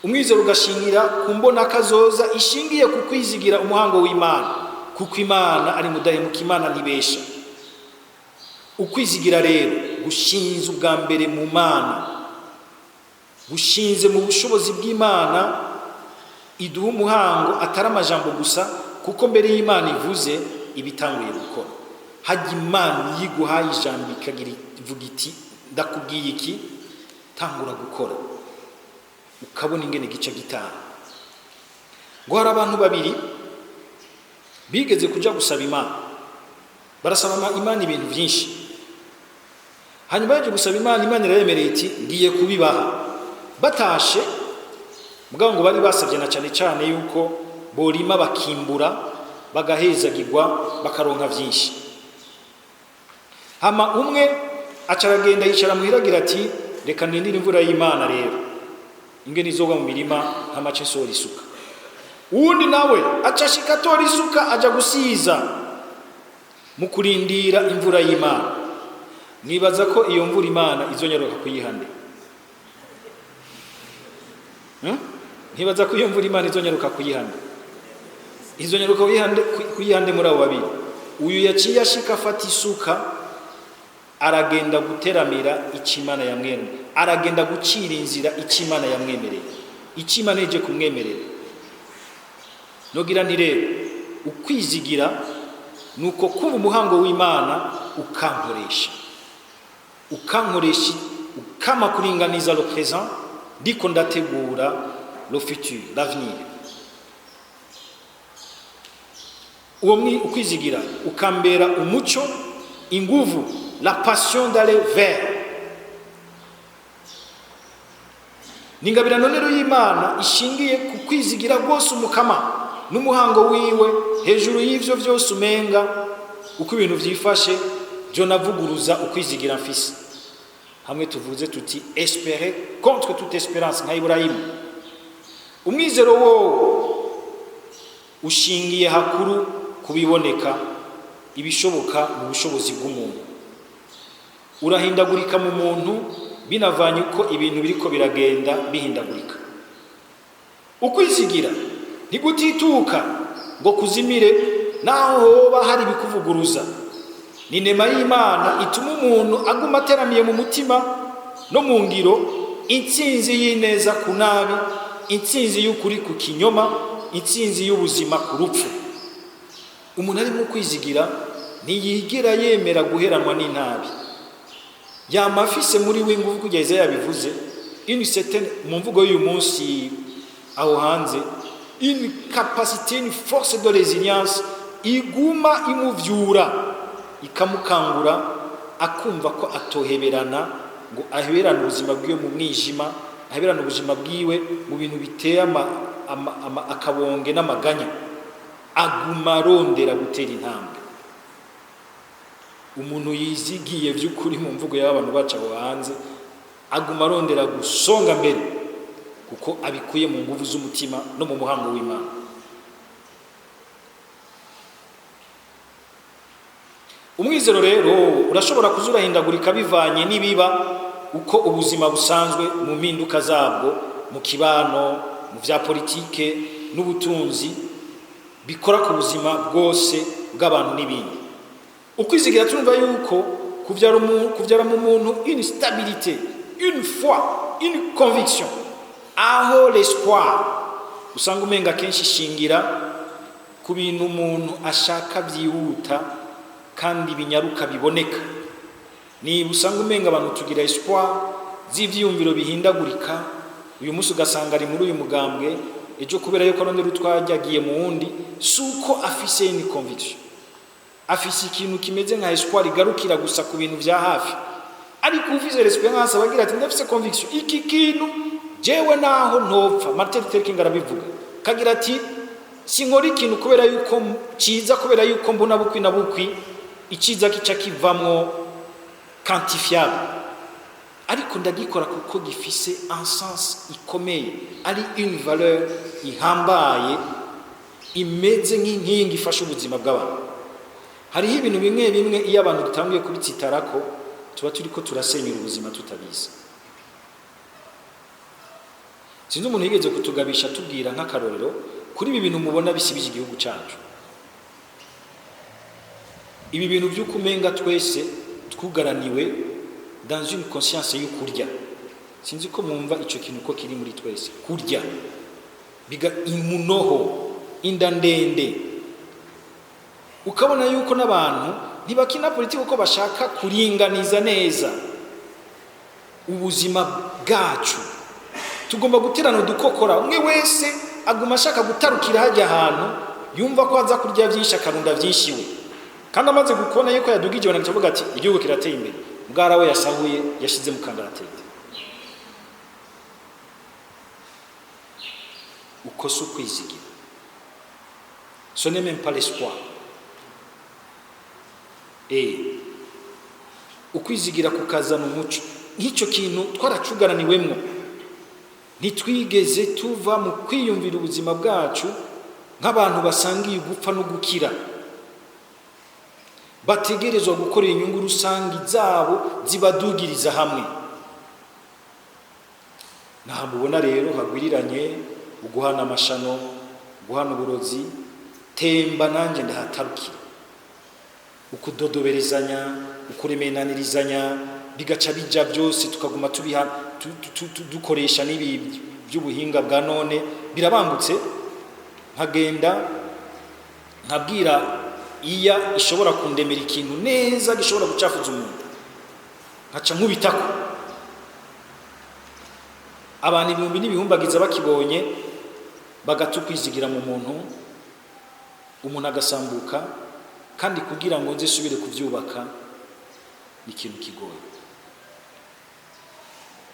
Umwizero ugashingira kumbona kazoza ishingiye ku kwizigira umuhango w'Imana, kuko Imana ari mudahemuka, Imana ntibesha. Ukwizigira rero gushinze ubwa mbere mu Mana, gushinze mu bushobozi bw'Imana iduha umuhango atari amajambo gusa, kuko mbere y'Imana ivuze ibitanguye gukora. Hajya Imana yiguhaye ijambo ikagira ivuga iti ndakubwiye iki, tangura gukora, ukabona ingene gica gitaha. Ngo hari abantu babiri bigeze kuja gusaba Imana, barasaba Imana ibintu byinshi. Hanyuma baje gusaba Imana, Imana irayemereye iti ngiye kubibaha. Batashe mugabo ngo bari basabye na cyane cyane yuko borima bakimbura bagahezagirwa bakaronka byinshi. Hama umwe acaragenda yicara muhiragira ati reka nindire imvura y'Imana rero ingene izoga mu mirima hamace sora isuka. Uwundi nawe acashika tora isuka aja gusiza mu kurindira imvura y'Imana. Nibaza ko iyo mvura Imana izonyaruka kuyihande. Ntibaza ko iyo mvura Imana izonyaruka kuyihande. Izonyaruka kuyihande muri abo babiri. Uyu yaciye ashika afata isuka aragenda guteramira ikimana yamwemereye, aragenda gucira inzira ikimana yamwemereye, ikimana ije kumwemerera. Nogira nti rero ukwizigira nuko kuba umuhango w'Imana ukankoresha ukama kuringaniza le présent ndiko ndategura le futur, l'avenir. Uwo ukwizigira ukambera umuco, inguvu, la passion d'aller vers. Ningabirano rero y'Imana ishingiye ku kwizigira rwose umukama n'umuhango wiwe hejuru y'ivyo byose umenga uko ibintu vyifashe byo navuguruza ukwizigira mfise. Hamwe tuvuze tuti espérer contre toute espérance nka Ibrahim. Umwizero wo ushingiye hakuru kubiboneka ibishoboka mu bushobozi bw'umuntu. Urahindagurika mu muntu binavanye uko ibintu biriko biragenda bihindagurika. Ukwizigira ntigutituka ngo kuzimire naho hoba hari bikuvuguruza. Ni nema y'Imana ituma umuntu aguma ateramiye mu mutima no mu ngiro intsinzi y'ineza ku nabi, intsinzi y'ukuri ku kinyoma, intsinzi y'ubuzima ku rupfu. Umuntu ari mu kwizigira ntiyigera yemera guheranwa n'intabi. Yamafise muri we nguvu kugeza yabivuze une certaine mu mvugo y'uyu munsi aho hanze, une capacité, une force de résilience iguma imuvyura ikamukangura akumva ko atoheberana, ngo aheberana ubuzima bwiwe mu mwijima, aheberana ubuzima bwiwe mu bintu biteye akabonge n'amaganya, aguma arondera gutera intambwe. Umuntu yizigiye by'ukuri mu mvugo y'abantu baca aho hanze aguma arondera gusonga mbere kuko abikuye mu nguvu z'umutima no mu muhango w'Imana. Umwizero rero urashobora kuzurahindagurika bivanye nibiba uko ubuzima busanzwe mu mpinduka zabwo mu kibano mu vya politike n'ubutunzi bikora ku buzima bwose bw'abantu n'ibindi. Ukwizigira turumva yuko kuvyara mu muntu une stabilité, une foi, une conviction, aho l'espoir usanga umenga kenshi shingira ku bintu umuntu ashaka byihuta kandi binyaruka biboneka. Ni usanga umenga abantu tugira espoir z'ivyumviro bihindagurika, uyu musi ugasanga ari muri uyu mugambwe, ejo kubera yuko arondera utwajyagiye mu wundi, suko afise une conviction, afise ikintu kimeze nka espoir igarukira gusa ku bintu vya hafi. Ariko ufise l'espérance bagira ati ndafise conviction iki kintu jewe naho ntopfa. Martin Luther King arabivuga kagira ati sinkora ikintu kubera yuko ciza, kubera yuko mbona bukwi na bukwi iciza kica kivamwo quantifiable, ariko ndagikora kuko gifise un sens ikomeye, ari une valeur ihambaye imeze nk'inkingi ifasha ubuzima bw'abantu. Hariho ibintu bimwe bimwe iyo abantu dutanguye kubitsitarako tuba turiko turasenyura ubuzima tutabizi. Sinzi umuntu yigeze kutugabisha tubwira nk'akarorero kuri ibi bintu mubona bisibije igihugu cyacu. Ibi bintu by'ukumenga twese twugaraniwe dans une conscience yo kurya. Sinzi ko mwumva ico kintu ko kiri muri twese, kurya biga imunoho inda ndende. Ukabona yuko n'abantu ntibakina politiki uko bashaka kuringaniza neza ubuzima bwacu. Tugomba guterana dukokora, umwe wese aguma ashaka gutarukira hajya ahantu yumva ko aza kurya byinshi akarunda byinshi we, kandi amaze gukona yuko yadugije banavuga ati igihugu kirateye imbere, bwara we yasahuye yashize mu kangaratete. Uko si ukwizigira, ce n'est même pas l'espoir. Ukwizigira kukazana umuco, nk'icyo kintu twaracugaraniwemwo. Ntitwigeze tuva mu kwiyumvira ubuzima bwacu nk'abantu basangiye gupfa no gukira, bategerezwa gukora inyungu rusangi zabo zibadugiriza hamwe. Nahamubona rero hagwiriranye uguhana amashano, guhana uburozi, temba nanje ndahatarukira, ukudodoberezanya, ukuremenanirizanya, bigaca bija byose tukaguma tubiha dukoresha nibi by'ubuhinga bwa none birabangutse. Nkagenda nkabwira iya ishobora kundemera ikintu neza gishobora gucafuza umuntu, nkaca nkubitako. Abantu ibihumbi n'ibihumbagiza bakibonye bagatukwizigira mu muntu, umuntu agasambuka, kandi kugira ngo nze subire kuvyubaka ni ikintu kigoye.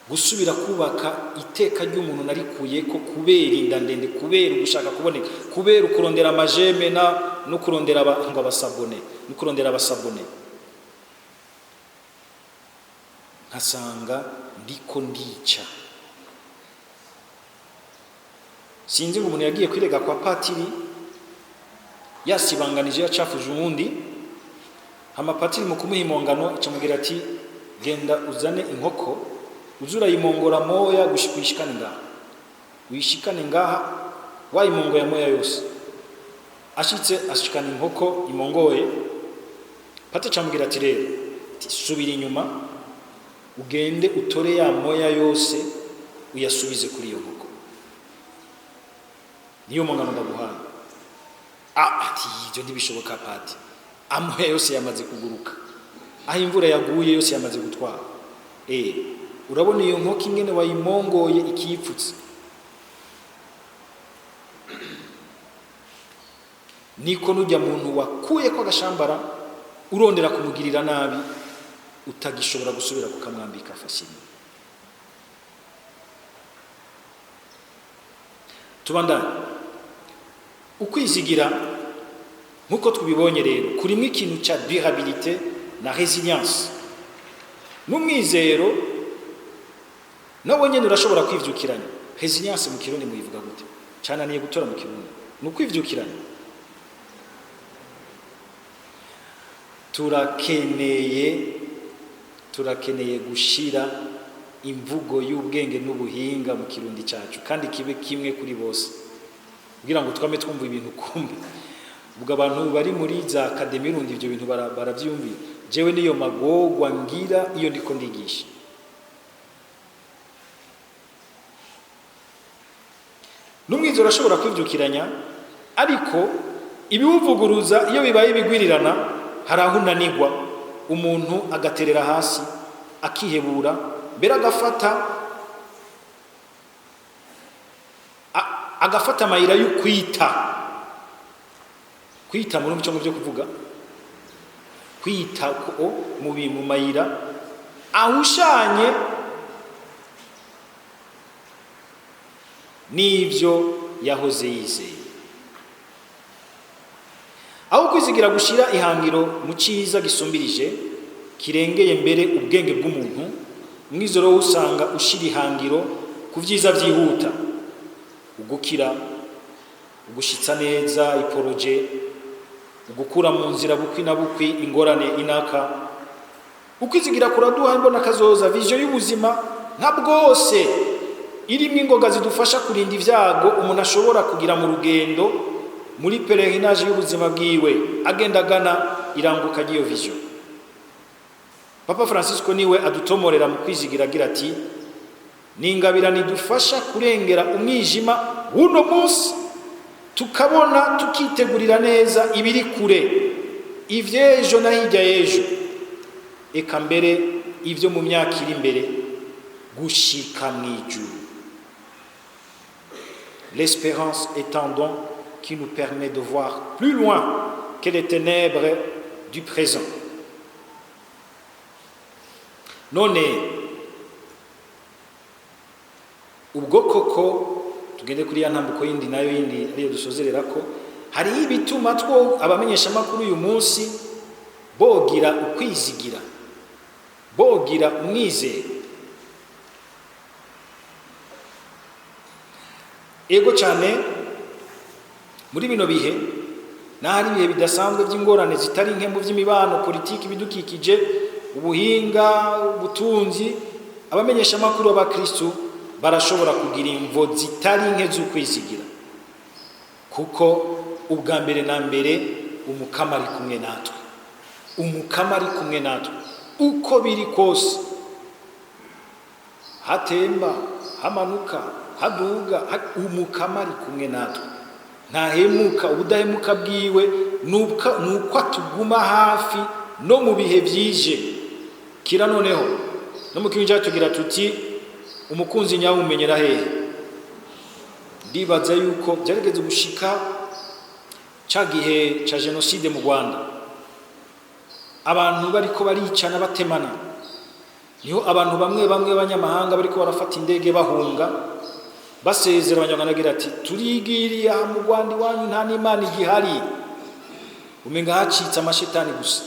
Gusubira kubaka iteka ry'umuntu narikuye ko kubera inda ndende, kubera ugushaka kuboneka, kubera ukurondera amajeme no kurondera ngo abasabone, no kurondera abasabone, nkasanga ndiko ndica. Sinzi ngo umuntu yagiye kwirega kwa patiri yasibanganije yacafuje uwundi, amapatiri mu kumuha impongano icamubwira ati genda uzane inkoko uzura yimongora moya gushikana ngaha, wishikane ngaha wayimongoya moya yose. Ashitse ashikana inkoko imongoye, patiri camubwira ati rero subira inyuma ugende utore ya moya yose uyasubize kuri iyo nkoko, niyo mongano ndaguhaye. Ati ibyo ntibishoboka pati, amoya yose yamaze kuguruka, aho imvura yaguye yose yamaze gutwara. Urabona iyo nkoko ingene wayimongoye ikipfutse. Niko nujya muntu wakuye ko agashambara urondera kumugirira nabi utagishobora gusubira kukamwambika fasini. Tubandana ukwizigira nkuko tubibonye rero kurimo ikintu cya durabilité na résilience n'umwizero. Nawe nyene urashobora kwivyukiranya. Résilience mu kirundi muyivuga gute? Cananiye gutora mu kirundi. Nukwivyukiranya. Turakeneye gushira imvugo y'ubwenge n'ubuhinga mu kirundi cyacu kandi kibe kimwe kuri bose kugira ngo twame twumva ibintu kumbe. Ubwo abantu bari muri za akademi rundi ibyo bintu baravyumvira. Jewe niyo magogwa ngira iyo ndiko ndigisha. N'umwizo urashobora kwivyukiranya ariko ibiwuvuguruza iyo bibaye bigwirirana hari aho unanigwa umuntu agaterera hasi akihebura mbere agafata amayira yo kwita muri cyo byo kuvuga kwita ko mu mayira ahushanye n'ivyo yahoze yizeye. Aho kwizigira gushira ihangiro mu ciza gisumbirije kirengeye mbere ubwenge bw'umuntu, mwizoro usanga ushira ihangiro ku vyiza vyihuta, ugukira, ugushitsa neza iporoje, ugukura mu nzira bukwi na bukwi ingorane inaka. Ukwizigira kuraduha imbona kazoza vision y'ubuzima nka bwose irimo ingoga zidufasha kurinda ivyago umuntu ashobora kugira mu rugendo muri pelerinage y'ubuzima bwiwe agendagana iranguka ry'iyo vision. Papa Francisco niwe adutomorera mu kwizigira agira ati ningabira nidufasha kurengera umwijima w'uno munsi tukabona tukitegurira neza ibiri kure ivyejo na hirya y'ejo eka mbere ivyo mu myaka iri imbere gushika mw'ijuru. L'espérance est un don qui nous permet de voir plus loin que les ténèbres du présent. None ubwo koko tugende kuri ya ntambuko yindi nayo yindi ariyo dusozerera ko hari ibituma two abamenyesha makuru uyu munsi bogira ukwizigira, bogira umwizero. Ego cyane muri bino bihe nari bihe bidasanzwe by'ingorane zitari nke mu by'imibano, politiki, bidukikije, ubuhinga, ubutunzi, abamenyesha makuru b'abakristo barashobora kugira imvo zitari nke z'ukwizigira kuko ubwa mbere na mbere umukama ari kumwe natwe, umukama ari kumwe natwe uko biri kose, hatemba hamanuka haduga umukama ari kumwe natwe ntahemuka. Ubudahemuka bwiwe nuko atuguma hafi no mu bihe byije. Kira noneho no mu kinja tugira tuti umukunzi nyawe umenyera hehe. Ndibaza yuko byarigeze gushika ca gihe ca genocide mu Rwanda abantu bariko baricana batemana, niho abantu bamwe b'abanyamahanga bariko barafata indege bahunga basezera abanyarwanda agira ati turigiriye mu Rwanda iwanyu nta n'Imana igihari, umenga hacitse amashetani gusa.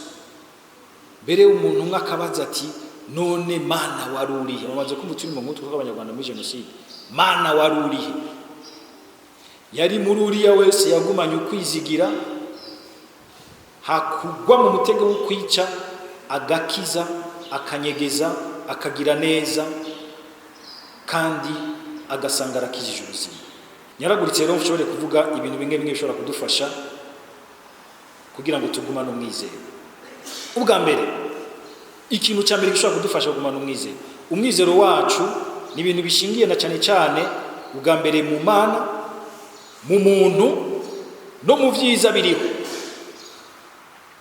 Mbere umuntu umwe akabaza ati none Mana warurihe? Bamaze kumva turi mu mutwe w'abanyarwanda muri genocide, Mana warurihe? Yari muri uriya wese yagumanye ukwizigira, hakugwa mu mutego wo kwica, agakiza, akanyegeza, akagira neza kandi agasanga arakijije ubuzima. Nyaraguritse rero ushobore kuvuga ibintu bimwe bishobora kudufasha kugira ngo tugumane umwizero. Ubwa mbere ikintu cya mbere gishobora kudufasha kugumana umwizero, umwizero wacu ni ibintu bishingiye na cyane cyane ubwa mbere mu Mana, mu muntu no mu vyiza biriho.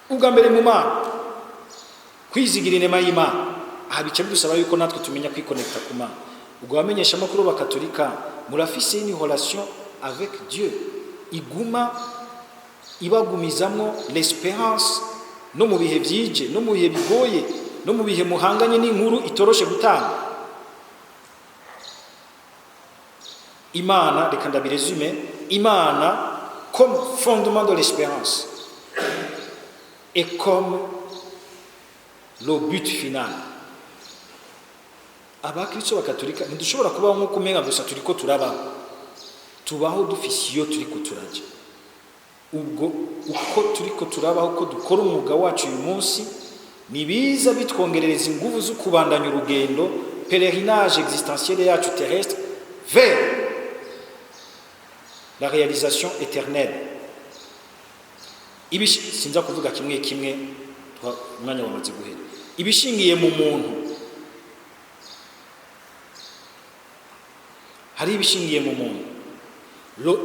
Ubwa mbere mu Mana, kwizigira inema y'Imana. Aha bice bidusaba yuko natwe tumenya kwikonekta ku Mana. Ubwo bamenyesha makuru bakatolika murafise une relation avec Dieu iguma ibagumizamo l'espérance no mu bihe byije no mu bihe bigoye no mu bihe muhanganye n'inkuru itoroshe gutanga. Imana, reka ndabiresume, Imana comme fondement de l'espérance et comme le but final. Abakristo bakatolika ntidushobora kubaho nk'uko umenga gusa turiko turabaho, tubaho dufise iyo turiko turaja. Ubwo uko turiko turabaho, uko dukora umwuga wacu uyu munsi, nibiza bitwongerereza ingufu zo kubandanya urugendo pèlerinage existentiel yacu terrestre vers la réalisation éternelle. Sinza kuvuga kimwe kimwe umwanya wamaze guhera. Ibishingiye mu muntu, hari ibishingiye mu muntu.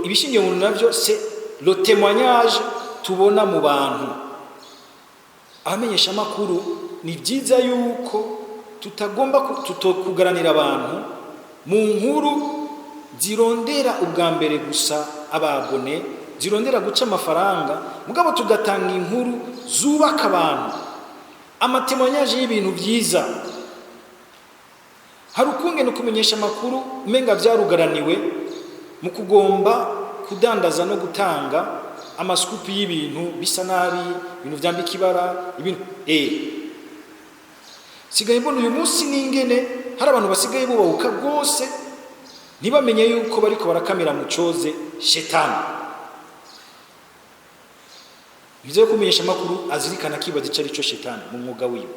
Ibishingiye mu muntu navyo c'est le témoignage tubona mu bantu. Abamenyesha makuru ni byiza yuko tutagomba kugaranira abantu mu nkuru zirondera ubwa mbere gusa ababone, zirondera guca amafaranga, mugabo tugatanga inkuru zubaka abantu, amatemonyage y'ibintu byiza. Hari ukungene kumenyesha amakuru umenga vyarugaraniwe mu kugomba kudandaza no gutanga amaskupi y'ibintu bisa nabi, ibintu vyambika ibara, ibintu sigaye mbona uyu munsi n'ingene hari abantu basigaye bubahuka rwose ntibamenye yuko bariko barakamira mu coze shetani. Bize kumenyesha amakuru azirikana kibaza icyo arico shetani mu mwuga wiwe.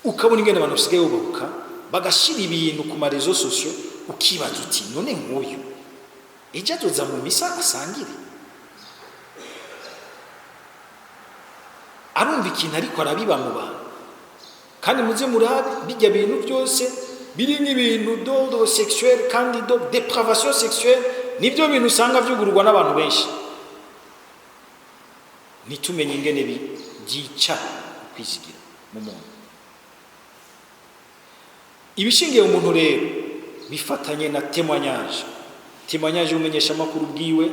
Ukabona ingene abantu basigaye bubahuka bagashira ibintu ku marezo sosio, ukibaza uti none nk'uyu ejo azoza mu misa asangire, arumva ikintu ariko arabiba mu bantu. Kandi muze murabe bijya bintu byose biri nk'ibintu d'ordre sexuel kandi de dépravation sexuelle, nibyo bintu usanga vyugururwa n'abantu benshi. Nitumenye ingene byica kwizigira mu muntu. Ibishingiye umuntu rero bifatanye na témoignage. Témoignage umenyesha amakuru bwiwe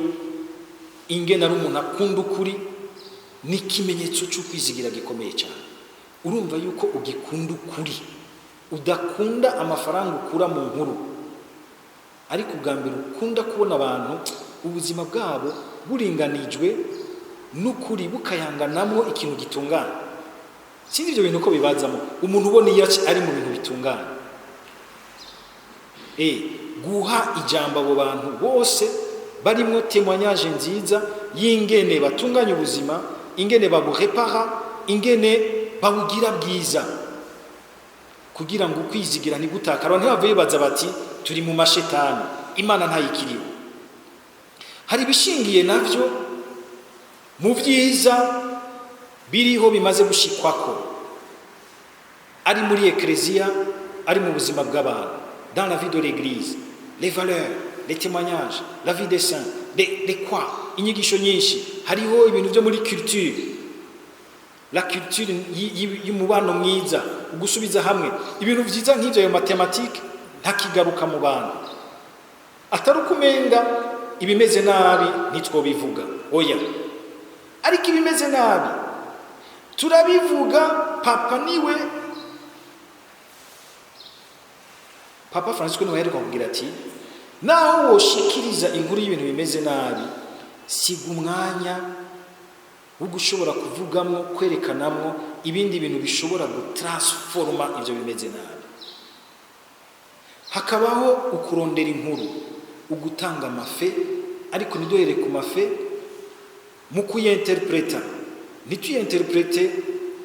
ingene ari umuntu akunda ukuri ni kimenyetso cyo kwizigira gikomeye cyane. Urumva yuko ugikunda ukuri, udakunda amafaranga ukura mu nkuru, ariko ubwa mbere ukunda kubona abantu ubuzima bwabo buringanijwe n'ukuri bukayanganamwo ikintu gitungana. Sinzi ibyo bintu ko bibazamo umuntu ubona iyo ari mu bintu bitungana. Guha ijambo abo bantu bose barimo témoignage nziza y'ingene batunganya ubuzima, ingene baburepara, ingene babugira bwiza, kugira ngo ukwizigira ntigutaka. Abantu bave bibaza bati turi mu mashetani, Imana ntayikiriho. Hari bishingiye navyo mu byiza biriho bimaze gushikwako, ari muri ecclesia, ari mu buzima bw'abantu, dans la vie de l'église, les valeurs, les témoignages, la vie des saints, les quoi, inyigisho nyinshi. Hariho ibintu byo muri culture, la culture y'umubano mwiza, ugusubiza hamwe ibintu byiza nk'ivyo. Ayo mathématique ntakigaruka mu bantu, atari ukumenga ibimeze nabi ntitwobivuga, oya, ariko ibimeze nabi turabivuga. Papa Francisco niwe yaheruka kugira ati naho woshikiriza inkuru y'ibintu bimeze nabi, siga umwanya wo gushobora kuvugamwo, kwerekanamwo ibindi bintu bishobora gutransforma ivyo bimeze nabi. Hakabaho ukurondera inkuru, ugutanga amafe, ariko niduhere ku mafe mu kuyinterpreta. Nituyinterprete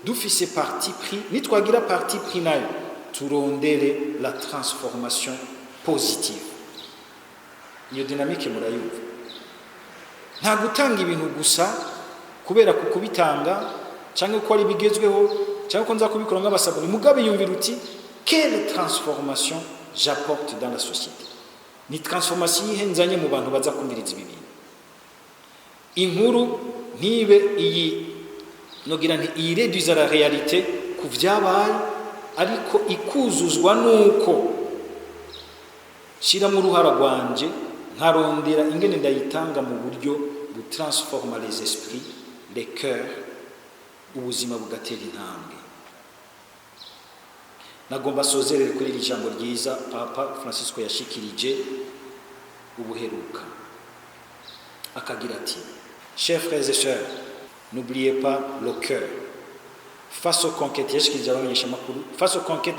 dufise parti pris, nitwagira parti pris nayo turondere la transformation positive. Iyo dynamique murayumva. Nta gutanga ibintu gusa kubera kukubitanga cyangwa ko ari bigezweho cyangwa ko nza kubikora nk'abasabuni, mugabe yumvira uti quelle transformation j'apporte dans la société. Ni transformation yihenzanye mu bantu baza kumviriza ibi bintu. Inkuru ntibe iyi nogira nti ireduza la réalité ku vyabaye, ariko ikuzuzwa nuko shira mu ruhara rwanje nkarondera ingene ndayitanga mu buryo butransforma les esprits, les cœurs, ubuzima bugatera intambwe. Nagomba sozerere kuri iri jambo ryiza Papa Francisco yashikirije ubuheruka, akagira ati: chers frères et sœurs, n'oubliez pas le cœur. Face aux conquêtes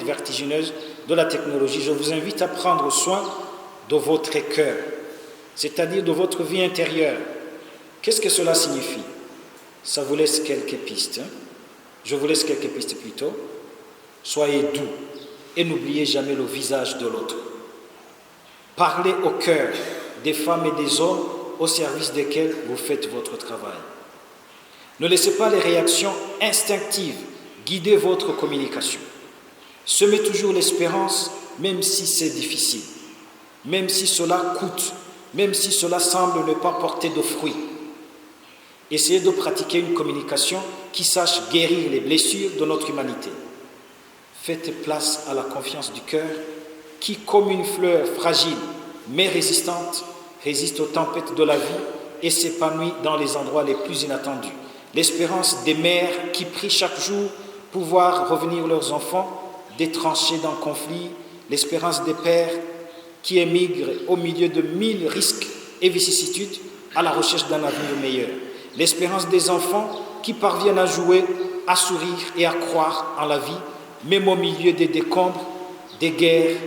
vertigineuses de la technologie, je vous invite à prendre soin de votre cœur, c'est-à-dire de votre vie intérieure. Qu'est-ce que cela signifie? Ça vous laisse quelques pistes. Je vous laisse quelques pistes plutôt. Soyez doux et n'oubliez jamais le visage de l'autre. Parlez au cœur des femmes et des hommes au service desquels vous faites votre travail. Ne laissez pas les réactions instinctives guider votre communication. Semez toujours l'espérance, même si c'est difficile, même si cela coûte, même si cela semble ne pas porter de fruits. Essayez de pratiquer une communication qui sache guérir les blessures de notre humanité. Faites place à la confiance du cœur qui, comme une fleur fragile mais résistante, résiste aux tempêtes de la vie et s'épanouit dans les endroits les plus inattendus. L'espérance des mères qui prient chaque jour pour voir revenir leurs enfants des tranchées d'un conflit. L'espérance des pères qui émigrent au milieu de 1000 risques et vicissitudes à la recherche d'un avenir meilleur. L'espérance des enfants qui parviennent à jouer, à sourire et à croire en la vie, même au milieu des décombres, des guerres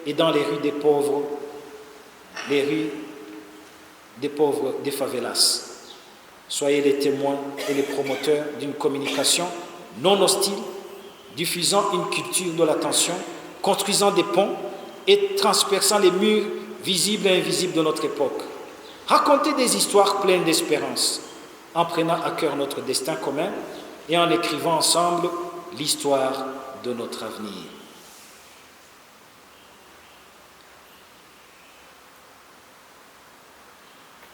et dans les rues des pauvres, des favelas. Soyez les témoins et les promoteurs d'une communication non hostile, diffusant une culture de l'attention, construisant des ponts et transperçant les murs visibles et invisibles de notre époque. Racontez des histoires pleines d'espérance, en prenant à cœur notre destin commun et en écrivant ensemble l'histoire de notre avenir.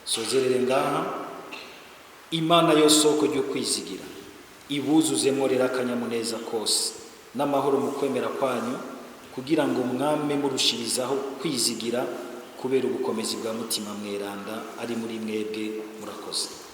Sozerere ngaha, Imana yo soko ryo kwizigira ibuzuzemo rero akanyamuneza kose n'amahoro mu kwemera kwanyu, kugira ngo mwame murushirizaho kwizigira kubera ubukomezi bwa mutima mweranda ari muri mwebwe. Murakoze.